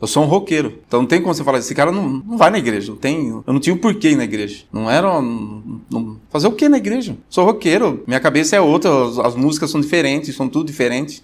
Eu sou um roqueiro. Então não tem como você falar, esse cara não vai na igreja. Eu não tinha o porquê ir na igreja. Não era... fazer o que na igreja? Sou roqueiro. Minha cabeça é outra. As músicas são diferentes, são tudo diferente.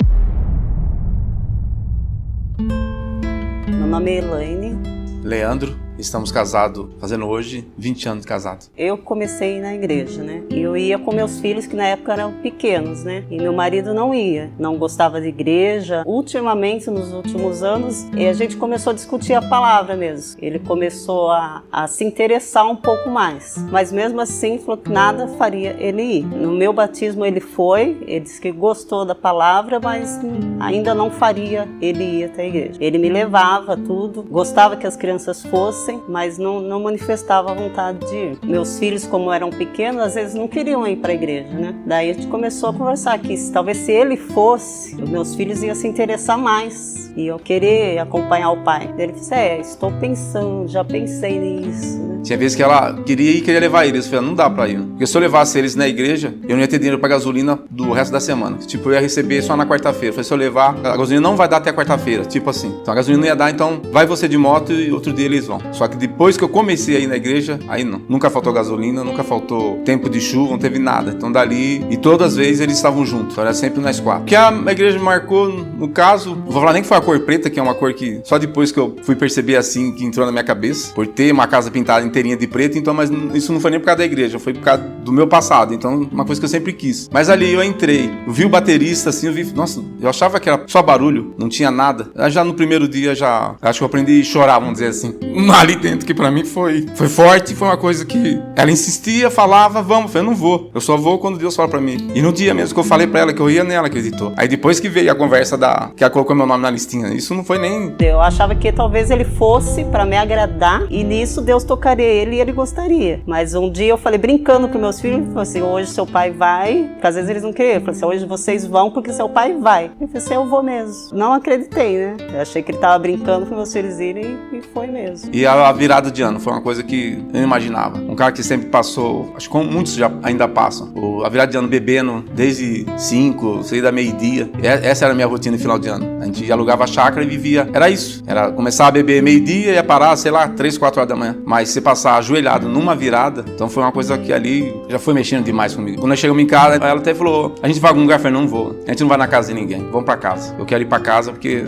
Meu nome é Elaine. Leandro. Estamos casados, fazendo hoje 20 anos de casado. Eu comecei na igreja, né? E eu ia com meus filhos, que na época eram pequenos, né? E meu marido não ia, não gostava de igreja. Ultimamente, nos últimos anos, a gente começou a discutir a palavra mesmo. Ele começou a se interessar um pouco mais. Mas mesmo assim, falou que nada faria ele ir. No meu batismo ele foi, ele disse que gostou da palavra, mas ainda não faria ele ir até a igreja. Ele me levava tudo, gostava que as crianças fossem, mas não manifestava a vontade de ir. Meus filhos, como eram pequenos, às vezes não queriam ir para a igreja, né? Daí a gente começou a conversar que talvez se ele fosse, os meus filhos iam se interessar mais, iam querer acompanhar o pai. Ele disse, estou pensando, já pensei nisso, né? Tinha vezes que ela queria ir e queria levar eles. Eu falei, não dá pra ir. Porque se eu levasse eles na igreja, eu não ia ter dinheiro pra gasolina do resto da semana. Tipo, eu ia receber só na quarta-feira. Eu falei, se eu levar, a gasolina não vai dar até a quarta-feira. Tipo assim. Então a gasolina não ia dar, então vai você de moto e outro dia eles vão. Só que depois que eu comecei a ir na igreja, aí não. Nunca faltou gasolina, nunca faltou tempo de chuva, não teve nada. Então dali, e todas as vezes eles estavam juntos. Era sempre nós quatro. O que a igreja marcou, no caso, não vou falar nem que foi a cor preta, que é uma cor que só depois que eu fui perceber assim, que entrou na minha cabeça, por ter uma casa pintada inteirinha de preto, então, mas isso não foi nem por causa da igreja, foi por causa do meu passado. Então, uma coisa que eu sempre quis. Mas ali eu entrei, eu vi o baterista assim, nossa, eu achava que era só barulho, não tinha nada. Já no primeiro dia, acho que eu aprendi a chorar, vamos dizer assim. Ali dentro, que pra mim foi forte, foi uma coisa que ela insistia, falava, vamos, eu falei, eu não vou, eu só vou quando Deus fala pra mim. E no dia mesmo que eu falei pra ela que eu ia nela, acreditou. Aí depois que veio a conversa que ela colocou meu nome na listinha, isso não foi nem... Eu achava que talvez ele fosse pra me agradar e nisso Deus tocaria ele e ele gostaria. Mas um dia eu falei, brincando com meus filhos, falei assim, hoje seu pai vai, porque às vezes eles não queriam. Eu falei assim, hoje vocês vão porque seu pai vai. Eu falei assim, eu vou mesmo. Não acreditei, né? Eu achei que ele tava brincando com meus filhos irem e foi mesmo. E a virada de ano foi uma coisa que eu não imaginava. Um cara que sempre passou, acho que muitos já ainda passam, a virada de ano bebendo desde 5, sei da meio-dia. Essa era a minha rotina de final de ano. A gente alugava a chácara e vivia, era isso. Era começar a beber meio-dia e ia parar, sei lá, 3, 4 horas da manhã. Mas se passar ajoelhado numa virada, então foi uma coisa que ali já foi mexendo demais comigo. Quando nós chegamos em casa, ela até falou, a gente vai a algum lugar? Eu falei, não vou. A gente não vai na casa de ninguém, vamos pra casa. Eu quero ir pra casa porque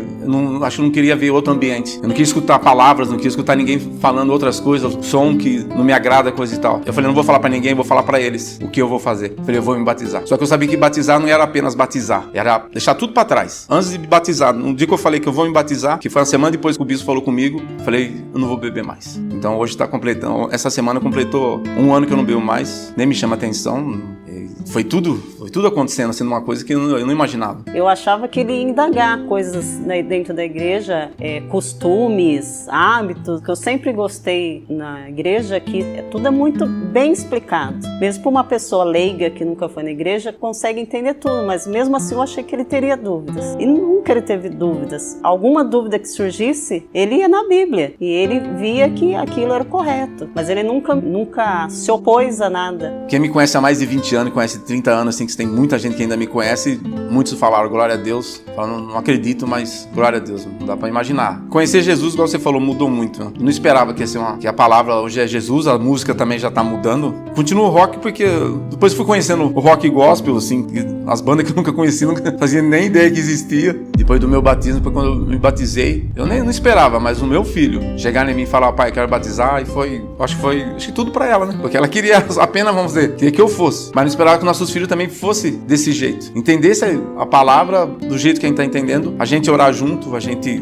acho que eu não queria ver outro ambiente. Eu não queria escutar palavras, não queria escutar ninguém falando outras coisas, som que não me agrada, coisa e tal. Eu falei, não vou falar pra ninguém, vou falar pra eles o que eu vou fazer. Eu falei, eu vou me batizar. Só que eu sabia que batizar não era apenas batizar, era deixar tudo pra trás. Antes de me batizar, no dia que eu falei que eu vou me batizar, que foi uma semana depois que o bispo falou comigo, eu falei, eu não vou beber mais. Então hoje tá completando, essa semana completou 1 ano que eu não bebo mais, nem me chama atenção. Foi tudo acontecendo, sendo uma coisa que eu não imaginava. Eu achava que ele ia indagar coisas dentro da igreja, costumes, hábitos, que eu sempre gostei na igreja, que tudo é muito bem explicado. Mesmo para uma pessoa leiga que nunca foi na igreja, consegue entender tudo, mas mesmo assim eu achei que ele teria dúvidas. E nunca ele teve dúvidas. Alguma dúvida que surgisse, ele ia na Bíblia e ele via que aquilo era correto, mas ele nunca se opôs a nada. Quem me conhece há mais de 20 anos, conhece 30 anos, assim, que tem muita gente que ainda me conhece, muitos falaram, glória a Deus, falaram, não acredito, mas glória a Deus, não dá pra imaginar. Conhecer Jesus, igual você falou, mudou muito. Eu não esperava que ia ser que a palavra hoje é Jesus, a música também já tá mudando. Continua o rock, porque depois fui conhecendo o rock gospel, assim, as bandas que eu nunca conheci, nunca fazia nem ideia que existia. Depois do meu batismo, depois quando eu me batizei, eu nem não esperava, mas o meu filho chegar em mim e falar, pai, eu quero batizar, e acho que tudo pra ela, né? Porque ela queria apenas, vamos dizer, queria que eu fosse, mas não esperava que nossos filhos também fossem desse jeito. Entendesse a palavra do jeito que a gente tá entendendo, a gente orar junto,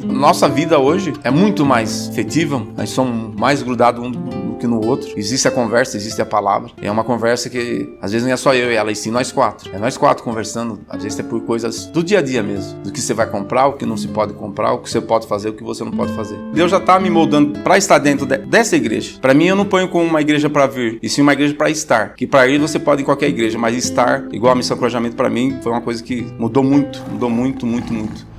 nossa vida hoje é muito mais efetiva, nós somos mais grudados um do que no outro. Existe a conversa, existe a palavra. É uma conversa que, às vezes, não é só eu e ela, e sim nós quatro. É nós quatro conversando, às vezes é por coisas do dia a dia mesmo. Do que você vai comprar, o que não se pode comprar, o que você pode fazer, o que você não pode fazer. Deus já tá me moldando pra estar dentro dessa igreja. Pra mim, eu não ponho como uma igreja pra vir, e sim uma igreja pra estar. Que pra ir você pode ir em qualquer igreja, mas estar, igual a Missão Cruzamento, pra mim, foi uma coisa que mudou muito, muito, muito.